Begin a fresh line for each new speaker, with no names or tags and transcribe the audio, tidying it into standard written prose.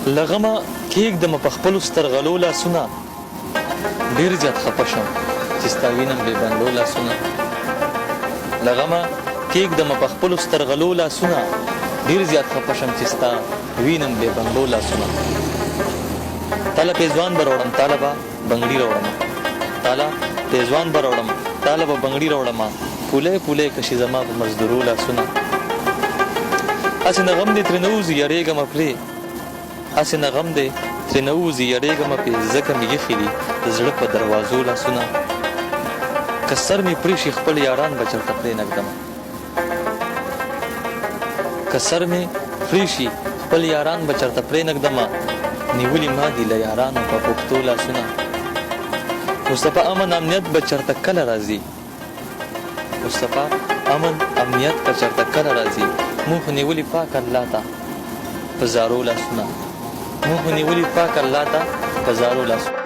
لغمه کېږدمه په خپلو سترغلو لاسونه ډېر زیات خفه شم چې ستا وینم بې بنګړو لاسونه لغمه کېږدمه په خپلو سترغلو لاسونه ډېر زیات خفه شم چې ستا وینم بې بنګړو لاسونه تاله پیزوان به راوړم تاله به بنګړي راوړم تاله پیزوان به راوړم تاله به بنګړي راوړمه پولی پولی کشي زما په مزدورو لاسونه هسې نه غم دې ترې نه وځي یارېږمه پرې هسې نه غم دی ترې نه وځي یارېږمه پرې ځکه مې ایښي دي د زړه په دروازو لاسونه که سر مې پرې شي خپل یاران به چېرته پرېنږدمه که سر مې پرې شي خپل یاران به چېرته پرېنږدمه نیولي ما دي له یارانو په پښتو لاسونه مصطفی امن امنیت به چېرته کله راځي مصطفی امن امنیت به چېرته کله راځي مونږ خو نیولي پاک الله ته په زارو لاسونه مونږ خو نیولي پاک الله ته په زارو لاسونه